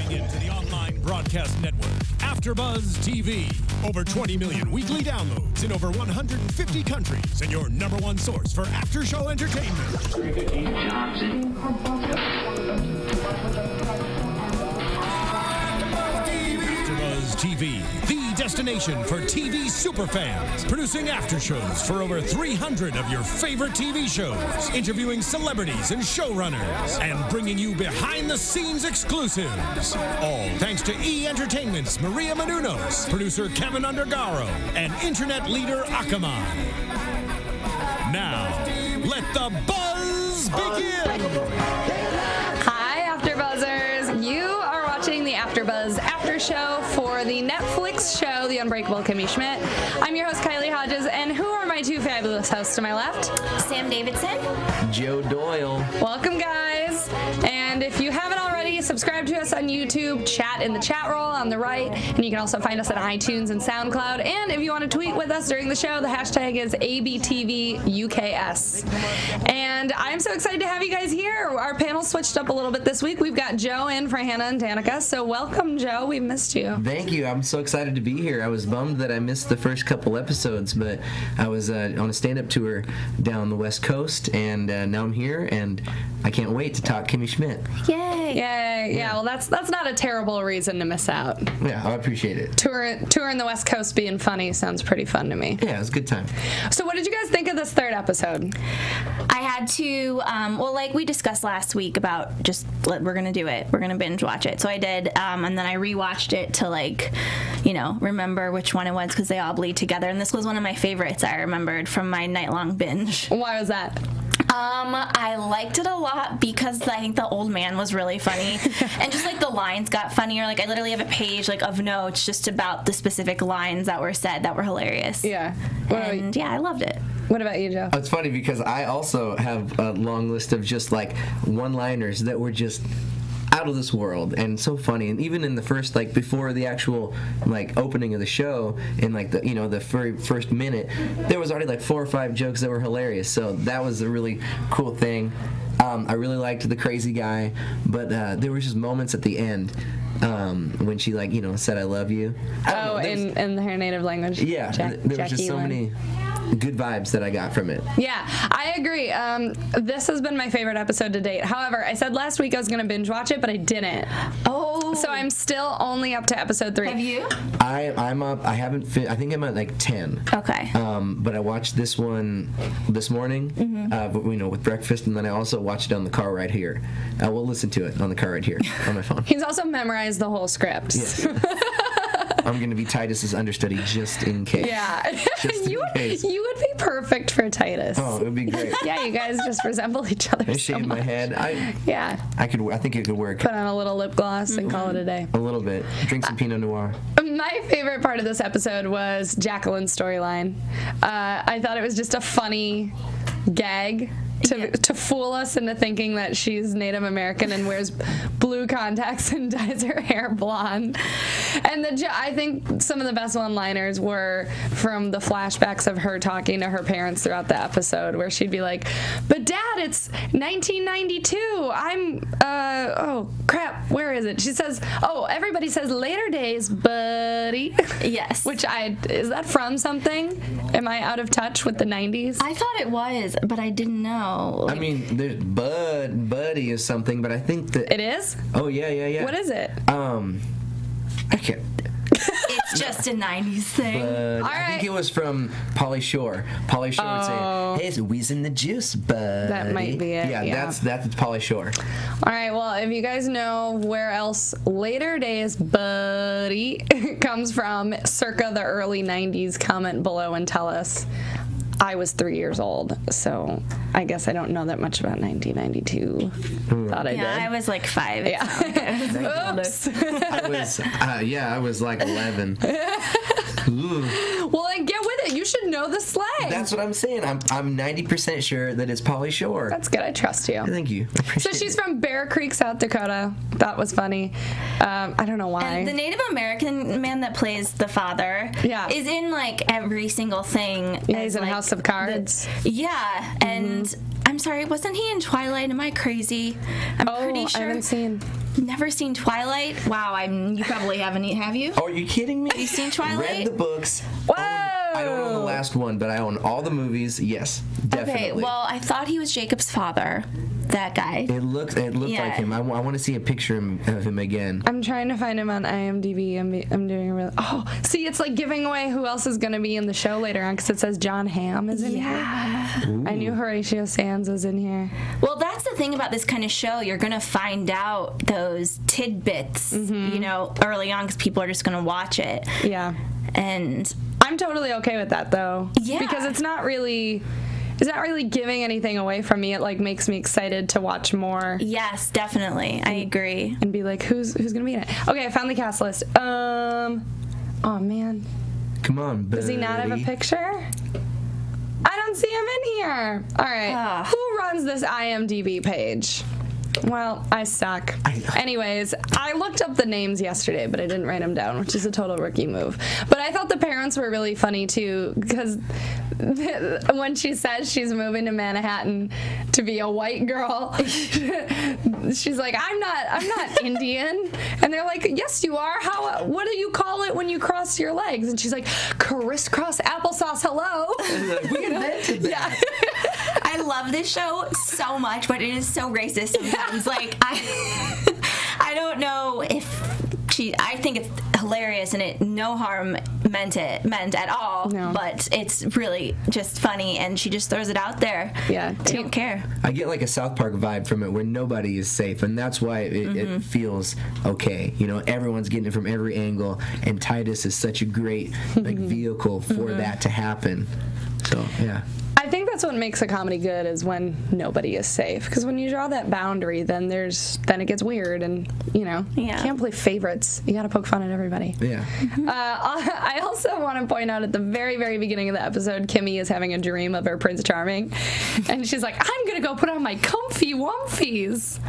Tuning in to the online broadcast network, AFTERBUZZ TV. Over 20 million weekly downloads in over 150 countries, and your #1 source for after-show entertainment. AFTERBUZZ TV, the destination for TV superfans, producing aftershows for over 300 of your favorite TV shows, interviewing celebrities and showrunners, and bringing you behind-the-scenes exclusives. All thanks to E! Entertainment's Maria Menounos, producer Kevin Undergaro, and internet leader Akamai. Now, let the buzz begin! Hi, AfterBuzzers! You are watching the AfterBuzz After Show for the Netflix show, The Unbreakable Kimmy Schmidt. I'm your host, Kylie Hodges, and who are my two fabulous hosts to my left? Sam Davidson. Joe Doyle. Welcome, guys. And if you haven't already, subscribe to us on YouTube, chat in the chat roll on the right, and you can also find us on iTunes and SoundCloud. And if you want to tweet with us during the show, the hashtag is ABTVUKS. And I'm so excited to have you guys here. Our panel switched up a little bit this week. We've got Joe in for Hannah and Danica, so welcome, Joe. We missed you. Thank you. I'm so excited to be here. I was bummed that I missed the first couple episodes, but I was on a stand-up tour down the West Coast, and now I'm here, and I can't wait to talk Kimmy Schmidt. Yay! Yay! Yeah. Well, that's not a terrible reason to miss out. Yeah, I appreciate it. Touring the West Coast being funny sounds pretty fun to me. Yeah, it was a good time. So, what did you guys think of this third episode? I had to, well, like we discussed last week about just, we're going to do it. We're going to binge watch it. So I did, and then I rewatched it to, like, you know, remember which one it was because they all bleed together. And this was one of my favorites I remembered from my night-long binge. Why was that? I liked it a lot because I think the old man was really funny, and just like the lines got funnier. Like I literally have a page like of notes just about the specific lines that were said that were hilarious. Yeah. And yeah, I loved it. What about you, Joe? It's funny because I also have a long list of just like one-liners that were just out of this world and so funny. And even in the first, like, before the actual like opening of the show, in like the, you know, the very first minute, there was already like 4 or 5 jokes that were hilarious. So that was a really cool thing. I really liked the crazy guy, but there was just moments at the end when she, like, you know, said I love you. In her native language. Yeah, there was just so many good vibes that I got from it. Yeah, I agree. This has been my favorite episode to date. However, I said last week I was going to binge watch it, but I didn't. Oh. So I'm still only up to episode 3. Have you? I'm up. I haven't. I think I'm at like 10. Okay. But I watched this one this morning. You know, with breakfast, and then I also watched it on the car ride here. We'll listen to it on the car ride here on my phone. He's also memorized the whole script. Yeah. I'm going to be Titus's understudy just in case. Yeah. Just in case. You would be perfect for Titus. Oh, it would be great. Yeah, you guys just resemble each other. I shaved my head. I think it could work. Put on a little lip gloss and call it a day. A little bit. Drink some Pinot Noir. My favorite part of this episode was Jacqueline's storyline. I thought it was just a funny gag to fool us into thinking that she's Native American and wears blue contacts and dyes her hair blonde. And I think some of the best one-liners were from the flashbacks of her talking to her parents throughout the episode, where she'd be like, "But Dad, it's 1992. Oh crap, where is it?" She says, "Oh, everybody says later days, buddy." Yes. Is that from something? Am I out of touch with the 90s? I thought it was, but I didn't know. I mean, there's buddy is something, but I think that it is. Oh yeah. What is it? I can't. It's just a 90s thing. I think it was from Pauly Shore. Pauly Shore would say, "Hey, so we's in the juice, buddy." That might be it. Yeah, that's Pauly Shore. All right, well, if you guys know where else later days buddy comes from, circa the early 90s, comment below and tell us. I was 3 years old, so I guess I don't know that much about 1992. Thought I did. Yeah, I was like 5. Yeah. Oops. I was like 11. Well, then get with it. You should know the slang. That's what I'm saying. I'm 90% sure that it's Pauly Shore. That's good. I trust you. Thank you. So she's from Bear Creek, South Dakota. That was funny. I don't know why. And the Native American man that plays the father is in like every single thing. Yeah, he's in House of Cards. And I'm sorry, wasn't he in Twilight? Am I crazy? I'm pretty sure. I haven't seen. Never seen Twilight? Wow, you probably haven't. Have you? Oh, are you kidding me? Have you seen Twilight? Read the books. Whoa! I don't own the last one, but I own all the movies. Yes, definitely. Okay, well, I thought he was Jacob's father. That guy. It looked like him. I want to see a picture of him again. I'm trying to find him on IMDb. I'm doing a really. Oh, see, it's like giving away who else is going to be in the show later on because it says John Hamm is in here. Ooh. I knew Horatio Sands was in here. Well, that's the thing about this kind of show. You're going to find out those tidbits, you know, early on because people are just going to watch it. Yeah. And I'm totally okay with that, though. Yeah. Because it's not really giving anything away from me. It like makes me excited to watch more. yes, definitely. I agree. And be like, who's gonna be in it? Okay, I found the cast list. Oh man. Come on, buddy. Does he not have a picture? I don't see him in here. All right. Who runs this IMDb page? Well, I suck. Anyways, I looked up the names yesterday, but I didn't write them down, which is a total rookie move. But I thought the parents were really funny, too, because when she says she's moving to Manhattan to be a white girl, she's like, I'm not Indian. And they're like, yes, you are. What do you call it when you cross your legs? And she's like, crisscross applesauce, hello. We invented that. Yeah. I love this show so much, but it is so racist sometimes. Like, I don't know if I think it's hilarious and it no harm meant at all. No. But it's really just funny and she just throws it out there. Yeah. They don't care. I get like a South Park vibe from it where nobody is safe, and that's why it feels okay. You know, everyone's getting it from every angle, and Titus is such a great like vehicle for that to happen. So, yeah. I think that's what makes a comedy good is when nobody is safe. Because when you draw that boundary, then it gets weird, and you know, you can't play favorites. You got to poke fun at everybody. Yeah. I also want to point out at the very, very beginning of the episode, Kimmy is having a dream of her Prince Charming, and she's like, "I'm gonna go put on my comfy wumfies."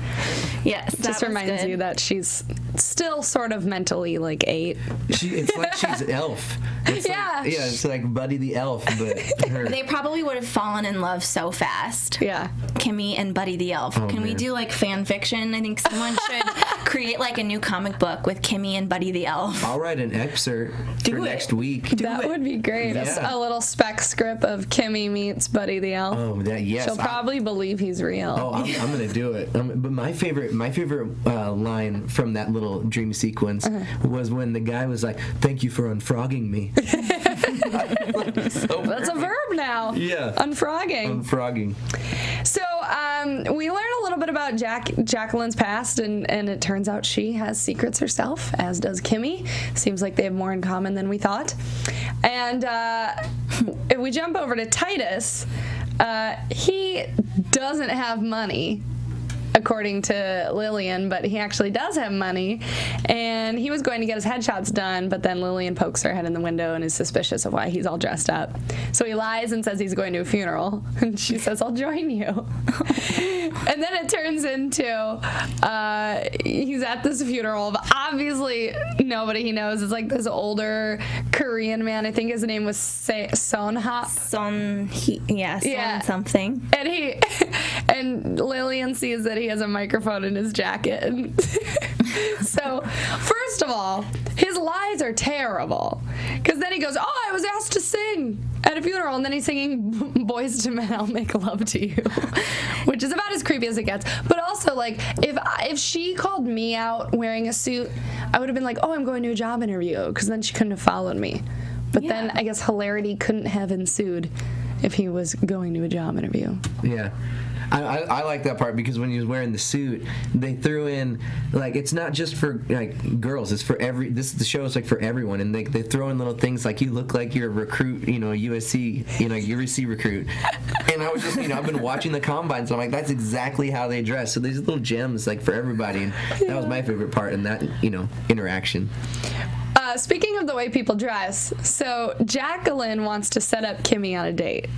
Yes, Just reminds you that she's still sort of mentally like 8. It's like she's Elf. It's it's like Buddy the Elf, but her. They probably would have fallen in love so fast. Yeah. Kimmy and Buddy the Elf. Can we do like fan fiction? I think someone should create like a new comic book with Kimmy and Buddy the Elf. I'll write an excerpt for next week. That would be great. Yeah. A little spec script of Kimmy meets Buddy the Elf. Oh, yes. She'll probably believe he's real. Oh, I'm gonna do it. But my favorite line from that little dream sequence was when the guy was like, "Thank you for unfrogging me." That's a verb now. Yeah. Unfrogging. Unfrogging. So we learn a little bit about Jacqueline's past, and it turns out she has secrets herself, as does Kimmy. Seems like they have more in common than we thought. And if we jump over to Titus, he doesn't have money, according to Lillian, but he actually does have money, and he was going to get his headshots done, but then Lillian pokes her head in the window and is suspicious of why he's all dressed up. So he lies and says he's going to a funeral, and she says, "I'll join you." And then it turns into he's at this funeral of obviously nobody he knows. It's like this older Korean man. I think his name was Sonha. Son something. And Lillian sees that he has a microphone in his jacket. So, first of all, his lies are terrible. Because then he goes, "Oh, I was asked to sing at a funeral," and then he's singing "Boys to Men, I'll Make Love to You," which is about as creepy as it gets. But also, like, if she called me out wearing a suit, I would have been like, "Oh, I'm going to a job interview," because then she couldn't have followed me. But then I guess hilarity couldn't have ensued if he was going to a job interview. Yeah. I like that part because when he was wearing the suit, they threw in, like, it's not just for like girls, it's for the show is like for everyone, and they throw in little things like, "You look like you're a recruit, you know, a USC recruit." And I was just, I've been watching the combines, so I'm like, that's exactly how they dress. So these little gems like for everybody, and that was my favorite part in that interaction. Speaking of the way people dress, so Jacqueline wants to set up Kimmy on a date.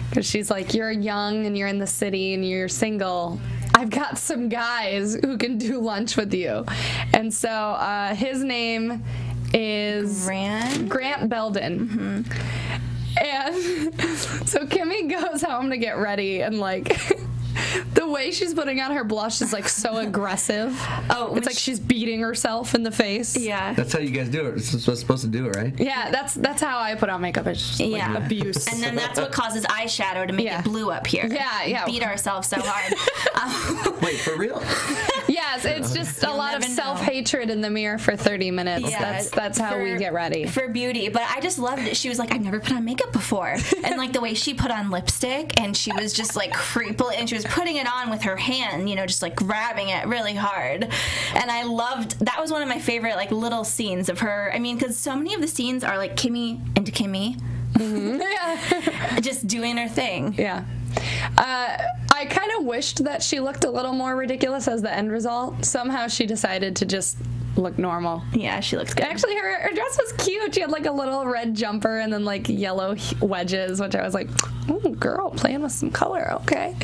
Because she's like, "You're young and you're in the city and you're single. I've got some guys who can do lunch with you." And so his name is Grant Belden. And so Kimmy goes home to get ready, and like the way she's putting on her blush is like so aggressive. Oh, it's like she's beating herself in the face. Yeah. That's how you guys do it. It's supposed to do it, right? Yeah, that's how I put on makeup. It's just like abuse. And then that's what causes eyeshadow to make it blue up here. Yeah. We beat ourselves so hard. Wait, for real? Yes, it's just a lot of self-hatred in the mirror for 30 minutes. Yeah, that's how we get ready. For beauty. But I just loved it. She was like, I've never put on makeup before. And like the way she put on lipstick, and she was just like creepily, and she was putting it on with her hand, you know, just like grabbing it really hard. And I loved, that was one of my favorite like little scenes of her. I mean, because so many of the scenes are like Kimmy into Kimmy. Mm-hmm. Yeah. Just doing her thing. Yeah. I kind of wished that she looked a little more ridiculous as the end result. Somehow she decided to just look normal. Yeah, she looks good. Actually, her dress was cute. She had like a little red jumper and then like yellow wedges, which I was like, ooh, girl, playing with some color. Okay.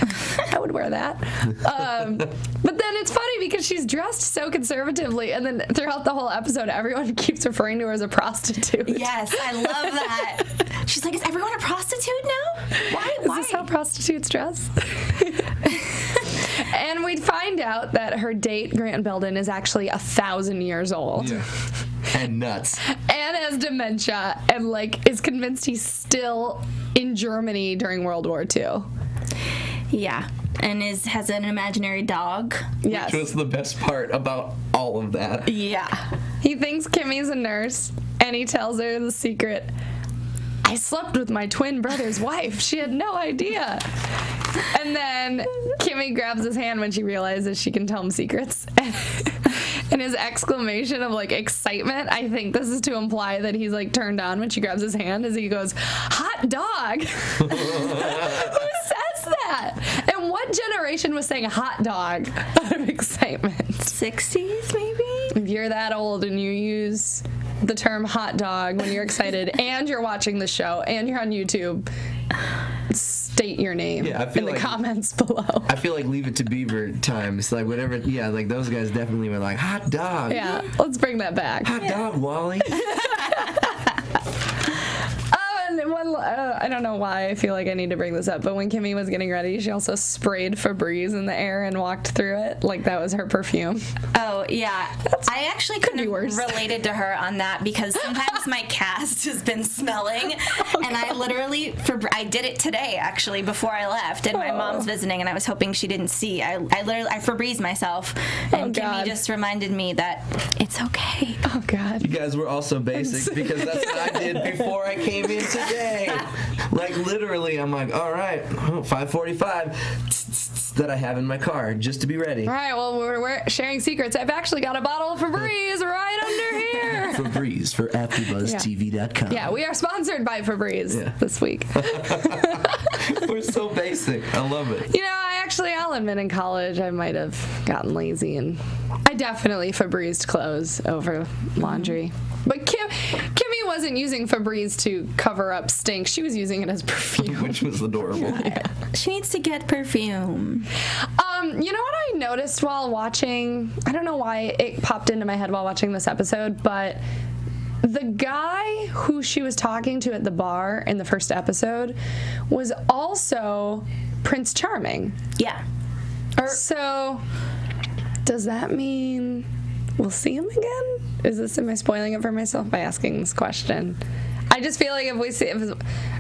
I would wear that. But then it's funny because she's dressed so conservatively, and then throughout the whole episode, everyone keeps referring to her as a prostitute. Yes, I love that. She's like, is everyone a prostitute now? Why? Is this how prostitutes dress? And we'd find out that her date, Grant Belden, is actually 1,000 years old. Yeah. And nuts. And has dementia, and like is convinced he's still in Germany during World War II. Yeah. And has an imaginary dog. Yes. Which was the best part about all of that. Yeah. He thinks Kimmy's a nurse, and he tells her the secret. I slept with my twin brother's wife. She had no idea. And then Kimmy grabs his hand when she realizes she can tell him secrets. And his exclamation of like excitement, I think this is to imply that he's like turned on when she grabs his hand, as he goes, hot dog. Who says that? And what generation was saying hot dog out of excitement? 60s maybe? If you're that old and you use the term hot dog when you're excited and you're watching the show and you're on YouTube, state your name in the comments below. I feel like Leave It to Beaver times, like whatever. Yeah, like those guys definitely were like hot dog. Yeah, let's bring that back. Hot dog, Wally. I don't know why I feel like I need to bring this up, but when Kimmy was getting ready, she also sprayed Febreze in the air and walked through it like that was her perfume. Oh, yeah. I actually couldn't have related to her on that, because sometimes my cast has been smelling, and I literally, I did it today, actually, before I left, and my mom's visiting, and I was hoping she didn't see. I Febreze myself, and Kimmy just reminded me that it's okay. Oh, God. You guys were also basic, because that's what I did before I came in today. Like, literally, I'm like, all right, 5:45 that I have in my car just to be ready. All right, well, we're sharing secrets. I've actually got a bottle of Febreze right under here. Febreze for AfterBuzzTV.com. Yeah, we are sponsored by Febreze this week. We're so basic. I love it. You know, I'll admit in college I might have gotten lazy, and I definitely Febrezed clothes over laundry. But Kimmy wasn't using Febreze to cover up stink. She was using it as perfume. Which was adorable. Yeah. She needs to get perfume. You know what I noticed while watching? I don't know why it popped into my head while watching this episode, but the guy who she was talking to at the bar in the first episode was also Prince Charming. Yeah. So, does that mean we'll see him again? Am I spoiling it for myself by asking this question? I just feel like if we see,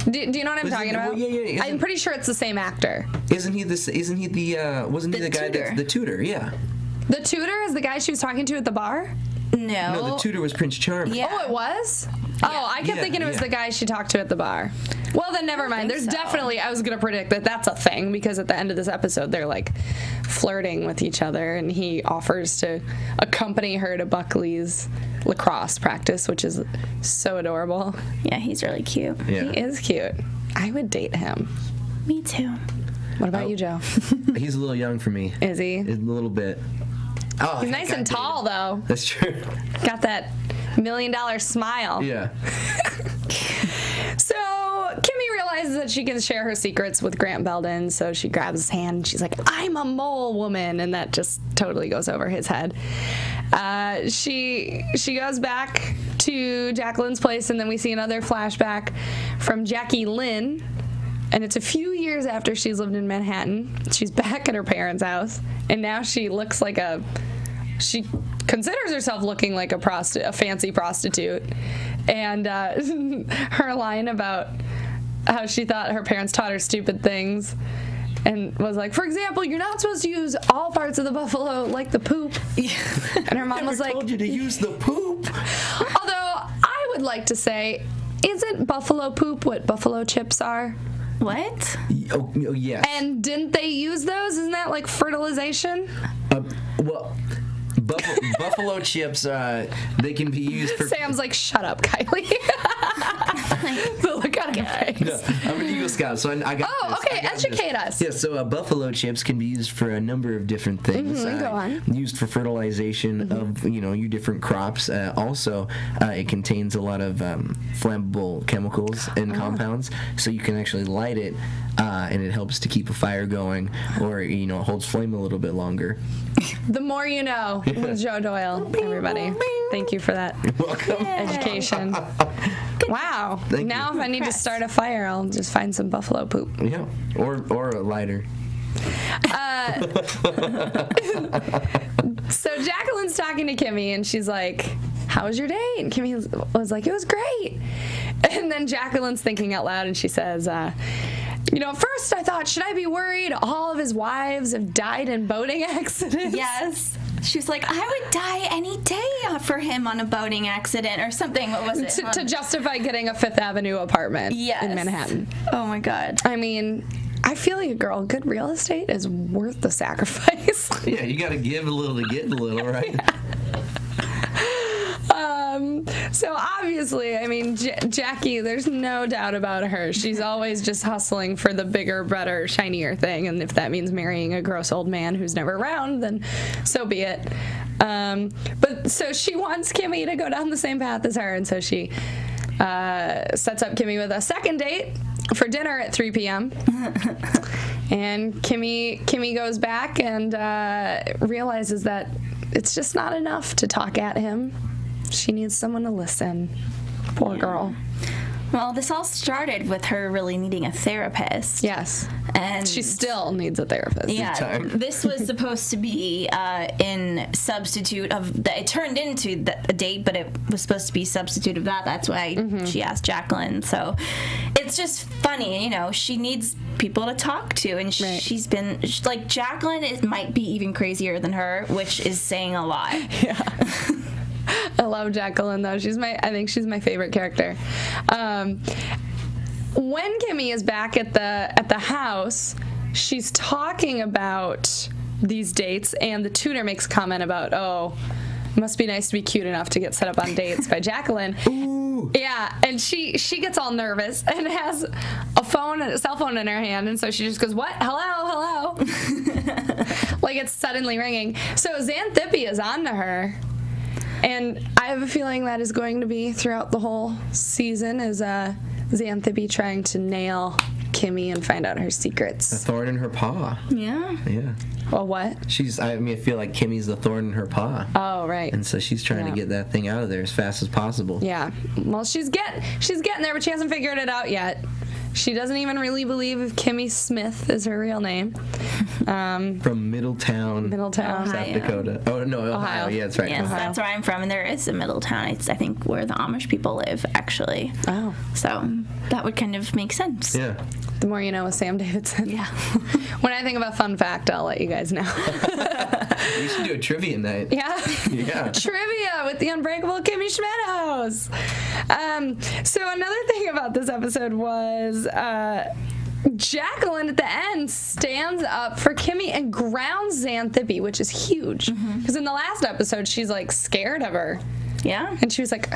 do you know what I'm talking about? Yeah. I'm pretty sure it's the same actor. Wasn't he the guy that's the tutor? Yeah. The tutor is the guy she was talking to at the bar? No, the tutor was Prince Charming. Yeah. Oh, it was? Yeah. Oh, I kept thinking it was the guy she talked to at the bar. Well, then never mind. There's definitely, I was going to predict that that's a thing, because at the end of this episode, they're like flirting with each other, and he offers to accompany her to Buckley's lacrosse practice, which is so adorable. Yeah, he's really cute. Yeah. He is cute. I would date him. Me too. What about you, Joe? He's a little young for me. Is he? A little bit. Oh, he's nice and tall, though. That's true. Got that $1 million smile. Yeah. So Kimmy realizes that she can share her secrets with Grant Belden, so she grabs his hand and she's like, I'm a mole woman, and that just totally goes over his head. She goes back to Jacqueline's place, and then we see another flashback from Jacqueline, and it's a few years after she's lived in Manhattan. She's back at her parents' house, and now she looks like she considers herself looking like a fancy prostitute. And her line about how she thought her parents taught her stupid things and was like, for example, you're not supposed to use all parts of the buffalo like the poop. Yeah. And her mom was like, told you to use the poop. Although I would like to say, isn't buffalo poop what buffalo chips are? What? Oh, yes. And didn't they use those? Isn't that like fertilization? Well, buffalo chips, they can be used for... Sam's like, shut up, Kylie. The look on her face. No, I'm an Eagle Scout, so I got this. Okay, educate us. Yeah, so buffalo chips can be used for a number of different things. Go on. Used for fertilization of, your different crops. Also, it contains a lot of flammable chemicals and compounds, so you can actually light it, and it helps to keep a fire going, or, it holds flame a little bit longer. The more you know with Joe Doyle, everybody. Thank you for that. You're welcome. Education. Wow. Thank now you. if I need to start a fire, I'll just find some buffalo poop. Yeah, or a lighter. So Jacqueline's talking to Kimmy, and she's like, how was your date? And Kimmy was like, it was great. And then Jacqueline's thinking out loud, and she says, at first I thought, should I be worried? All of his wives have died in boating accidents. Yes. She was like, I would die any day for him on a boating accident or something. What was it? To justify getting a Fifth Avenue apartment in Manhattan. Oh, my God. I mean, I feel like good real estate is worth the sacrifice. Yeah, you got to give a little to get a little, right? So obviously, I mean, Jackie, there's no doubt about her. She's always just hustling for the bigger, better, shinier thing. And if that means marrying a gross old man who's never around, then so be it. But so she wants Kimmy to go down the same path as her. And so she sets up Kimmy with a second date for dinner at 3 p.m. And Kimmy goes back and realizes that it's just not enough to talk at him. She needs someone to listen. Poor girl. Well, this all started with her really needing a therapist. Yes. And she still needs a therapist. Yeah. This was supposed to be in substitute of it turned into a date, but it was supposed to be substitute of that. That's why she asked Jacqueline. So it's just funny, she needs people to talk to, and she's been like Jacqueline might be even crazier than her, which is saying a lot. Yeah. I love Jacqueline though. I think she's my favorite character. When Kimmy is back at the house, she's talking about these dates, and the tutor makes a comment about, it must be nice to be cute enough to get set up on dates by Jacqueline. Ooh. Yeah, and she gets all nervous and has a cell phone in her hand, and so she just goes, what? Hello? Like it's suddenly ringing. So Zanthippe is on to her. And I have a feeling that is going to be throughout the whole season, is Zanthippe trying to nail Kimmy and find out her secrets. A thorn in her paw. Yeah. Yeah. Well, what? I feel like Kimmy's the thorn in her paw. Oh, right. And so she's trying to get that thing out of there as fast as possible. Yeah. Well, she's getting there, but she hasn't figured it out yet. She doesn't even really believe if Kimmy Smith is her real name. From Middletown, Ohio. South Dakota. Oh, no, Ohio. Yeah, that's right. Yes, Ohio. that's where I'm from, and there is a Middletown. It's, I think, where the Amish people live, actually. Oh. So that would kind of make sense. Yeah. The more you know with Sam Davidson. Yeah. When I think of a fun fact, I'll let you guys know. We should do a trivia night. Yeah. Yeah. Trivia with the Unbreakable Kimmy Schmidt house. So another thing about this episode was Jacqueline at the end stands up for Kimmy and grounds Zanthippe, which is huge. Because in the last episode, she's like scared of her. Yeah. And she was like,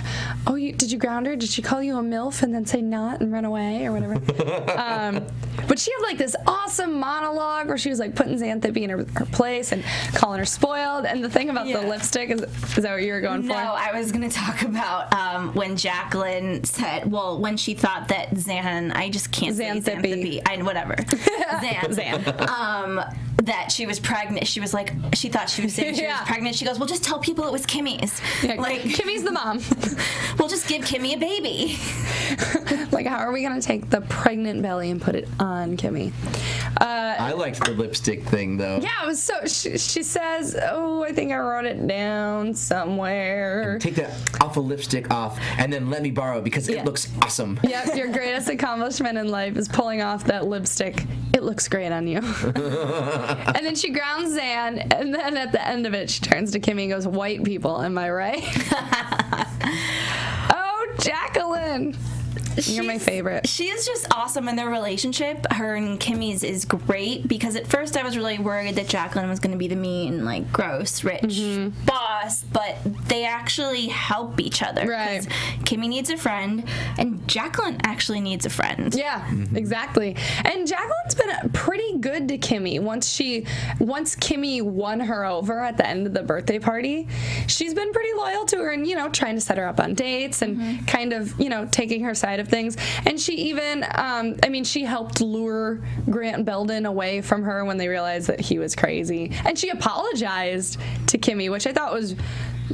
oh, did you ground her? Did she call you a MILF and then say not and run away or whatever? But she had like this awesome monologue where she was like putting Zanthippe in her place and calling her spoiled. And the thing about the lipstick, is that what you were going for? No, I was going to talk about when Jacqueline said, well, when she thought that I just can't say Zanthippe, whatever. Zan. That she was pregnant. She was like, she thought she was saying she was pregnant. She goes, well, just tell people it was Kimmy's. Yeah, like, Kimmy's the mom. We'll just give Kimmy a baby. Like, how are we going to take the pregnant belly and put it on Kimmy? I liked the lipstick thing, though. Yeah, it was so... She says, oh, I think I wrote it down somewhere. Take that awful lipstick off and then let me borrow it because it looks awesome. Yep, your greatest accomplishment in life is pulling off that lipstick. It looks great on you. And then she grounds Zan, and then at the end of it, she turns to Kimmy and goes, white people, am I right? Oh, Jacqueline. You're my favorite. She is just awesome in their relationship. Her and Kimmy's is great because at first I was really worried that Jacqueline was going to be the mean, like, gross, rich boss, but they actually help each other. Right. Kimmy needs a friend, and Jacqueline actually needs a friend. Yeah, exactly. And Jacqueline's been pretty good to Kimmy. Once Kimmy won her over at the end of the birthday party, she's been pretty loyal to her and, you know, trying to set her up on dates and kind of, you know, taking her side of things. And she even, she helped lure Grant Belden away from her when they realized that he was crazy. And she apologized to Kimmy, which I thought was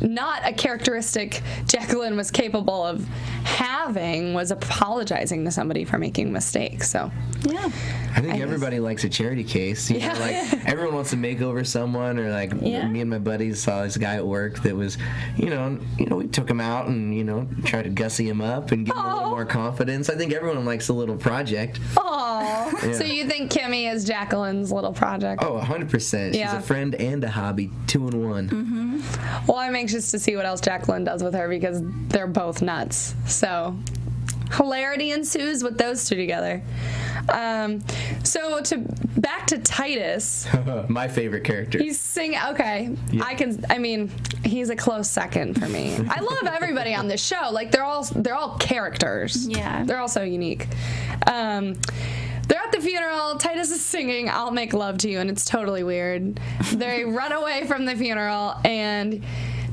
not a characteristic Jacqueline was capable of having, was apologizing to somebody for making mistakes. So, yeah. I think everybody likes a charity case. You know, like, everyone wants to make over someone, or like me and my buddies saw this guy at work that was, you know, we took him out and, you know, tried to gussy him up and give him a little more confidence. I think everyone likes a little project. Aww. Yeah. So you think Kimmy is Jacqueline's little project? Oh, 100%. She's a friend and a hobby, 2 in 1. Well, I'm anxious to see what else Jacqueline does with her because they're both nuts. So hilarity ensues with those two together. So back to Titus. My favorite character. He's singing. Okay, yeah. He's a close second for me. I love everybody on this show. Like, they're all characters. Yeah, they're all so unique. They're at the funeral. Titus is singing "I'll Make Love to You," and it's totally weird. They run away from the funeral, and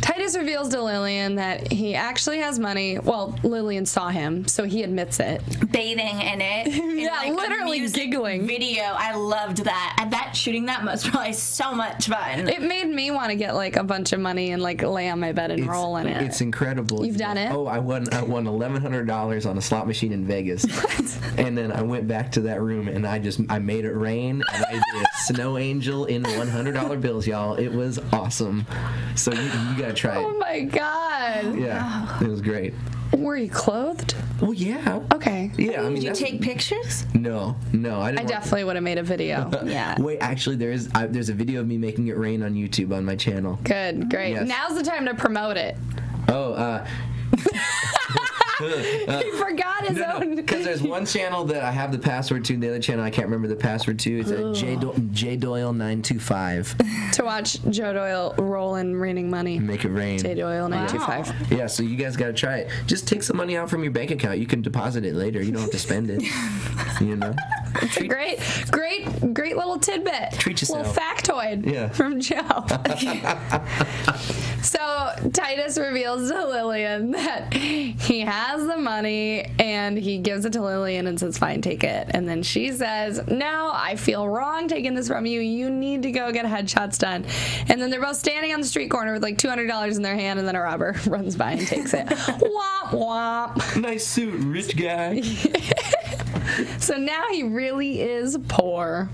Titus reveals to Lillian that he actually has money. Well, Lillian saw him, so he admits it. Bathing in it. Yeah, literally giggling. Video. I loved that. And shooting that was probably so much fun. It made me want to get like a bunch of money and like lay on my bed and roll in it. It's incredible. You've done it? Oh, I won $1,100 on a slot machine in Vegas. What? And then I went back to that room and I made it rain, and I did a snow angel in $100 bills, y'all. It was awesome. So you gotta try it. Oh my god. Yeah, it was great. Were you clothed? Well, yeah. Okay. Yeah, Did you take pictures? No, I didn't. I definitely would have made a video. Yeah. Wait, actually, there's a video of me making it rain on YouTube on my channel. Good, great. Yes. Now's the time to promote it. Oh, he forgot his own. Because there's one channel that I have the password to, and the other channel I can't remember the password to. It's J Doyle 925. To watch Joe Doyle roll in raining money. Make it rain. J Doyle 925. Yeah, so you guys got to try it. Just take some money out from your bank account. You can deposit it later. You don't have to spend it. You know. It's a great little tidbit. Treat yourself. Little factoid from Joe. So Titus reveals to Lillian that he has the money, and he gives it to Lillian and says, fine, take it. And then she says, no, I feel wrong taking this from you. You need to go get headshots done. And then they're both standing on the street corner with like $200 in their hand, and then a robber runs by and takes it. Womp womp. Nice suit, rich guy. So now he really is poor.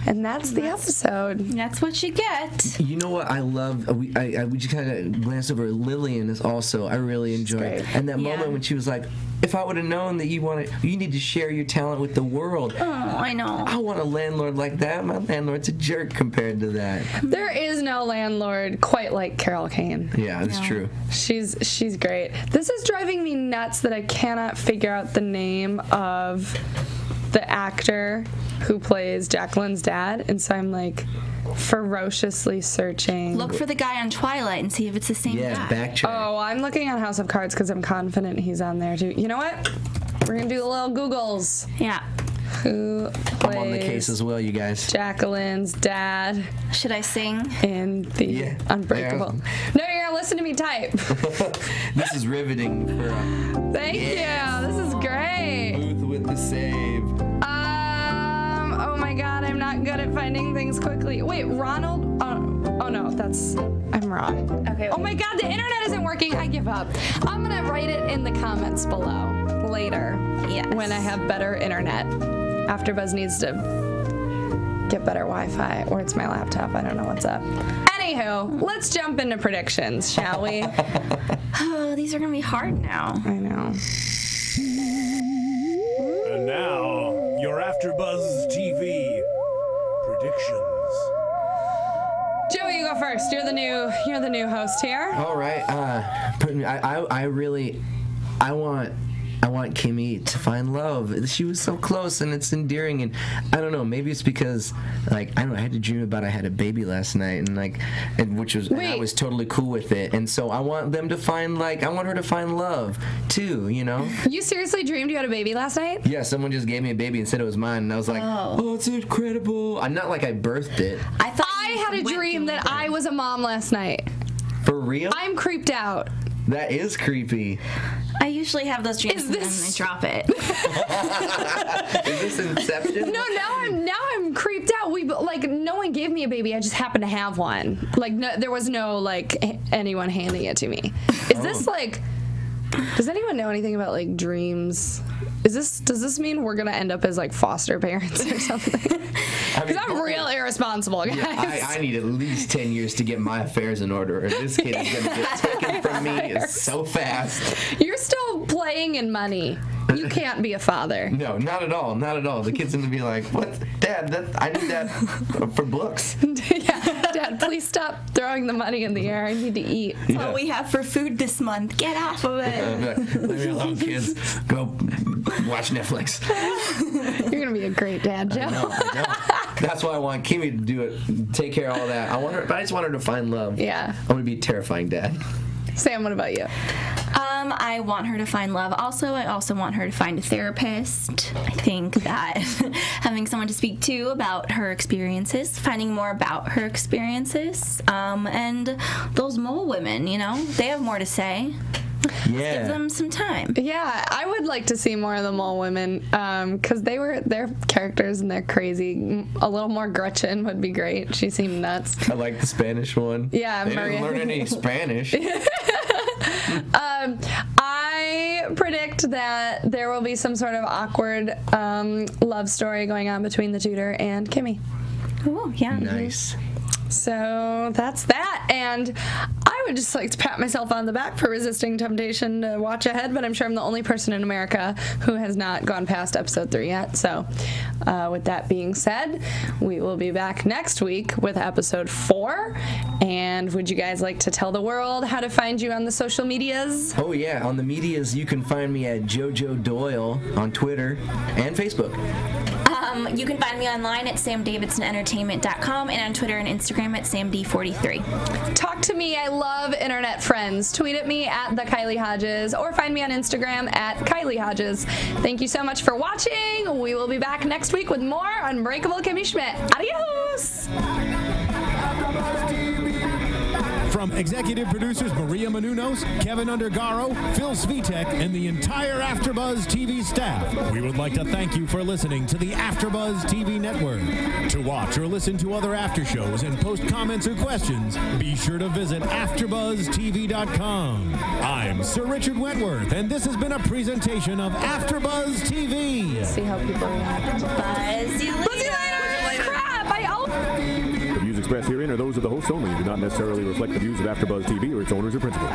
And that's the episode. That's what you get. You know what I love? We just kind of glanced over. Lillian is also, I really enjoyed. And that moment when she was like, if I would have known that you need to share your talent with the world. Oh, I know. I want a landlord like that. My landlord's a jerk compared to that. There is no landlord quite like Carol Kane. Yeah, that's true. She's great. This is driving me nuts that I cannot figure out the name of the actor who plays Jacqueline's dad, and so I'm like ferociously searching. Look for the guy on Twilight and see if it's the same guy. Yeah, backtrack. Oh, I'm looking at House of Cards because I'm confident he's on there too. You know what? We're gonna do the little Googles. Yeah. Who plays I'm on the case as well, you guys. Jacqueline's dad Should I sing? in the Unbreakable? No, you're gonna listen to me type. This is riveting for Thank you. This is great. Booth with the save. Oh my God, I'm not good at finding things quickly. Wait, Ronald? Oh no, I'm wrong. Okay. Oh my God, the internet isn't working. I give up. I'm gonna write it in the comments below later. Yes. When I have better internet. AfterBuzz needs to get better Wi-Fi, or it's my laptop. I don't know what's up. Anywho, let's jump into predictions, shall we? Oh, these are gonna be hard now. I know. And now, your AfterBuzz TV predictions. Joey, you go first. You're the new host here. All right. I want Kimmy to find love. She was so close, and it's endearing. And I don't know. Maybe it's because, I had a dream about I had a baby last night, and and I was totally cool with it. And so I want them to find I want her to find love too. You know. You seriously dreamed you had a baby last night? Yeah. Someone just gave me a baby and said it was mine, and I was like, oh it's incredible. I'm not like I birthed it. I thought I had a dream that I was a mom last night. For real? I'm creeped out. That is creepy. I usually have those dreams and then I drop it. Is this Inception? No, now I'm creeped out. No one gave me a baby. I just happened to have one. There was no anyone handing it to me. Is this does anyone know anything about dreams? Does this mean we're gonna end up as foster parents or something? Because I'm real irresponsible, guys. Yeah, I need at least 10 years to get my affairs in order. This kid is gonna get taken from me so fast. You're still playing in money. You can't be a father. No, not at all. Not at all. The kid's gonna be like, "What, Dad? I need that for books." Yeah, Dad, please stop throwing the money in the air. I need to eat. That's all we have for food this month. Get off of it. Leave me alone, kids. Go watch Netflix. You're gonna be a great dad, Joe. I know. That's why I want Kimmy to do it, take care of all that. I just want her to find love. Yeah. I'm gonna be a terrifying dad. Sam, what about you? I want her to find love. I also want her to find a therapist. I think that having someone to speak to about her experiences, finding more about her experiences, and those mole women, they have more to say. Yeah. Give them some time. Yeah, I would like to see more of the mole women because their characters and they're crazy. A little more Gretchen would be great. She seemed nuts. I like the Spanish one. Yeah, they Maria. didn't learn any Spanish. I predict that there will be some sort of awkward love story going on between the tutor and Kimmy. Oh, yeah. Nice. So that's that, and I would just like to pat myself on the back for resisting temptation to watch ahead, but I'm sure I'm the only person in America who has not gone past episode 3 yet. So with that being said, we will be back next week with episode 4, and would you guys like to tell the world how to find you on the social medias? Oh yeah, on the medias you can find me at JoJo Doyle on Twitter and Facebook. You can find me online at samdavidsonentertainment.com and on Twitter and Instagram at samd43. Talk to me. I love internet friends. Tweet at me at the Kylie Hodges or find me on Instagram at Kylie Hodges. Thank you so much for watching. We will be back next week with more Unbreakable Kimmy Schmidt. Adios! From executive producers Maria Menounos, Kevin Undergaro, Phil Svitek, and the entire AfterBuzz TV staff, we would like to thank you for listening to the AfterBuzz TV network. To watch or listen to other after shows and post comments or questions, be sure to visit AfterBuzzTV.com. I'm Sir Richard Wentworth, and this has been a presentation of AfterBuzz TV. See how people react. Buzz you later. Crap! The views expressed herein are those of the hosts only and do not necessarily reflect the views of AfterBuzz TV or its owners or principals.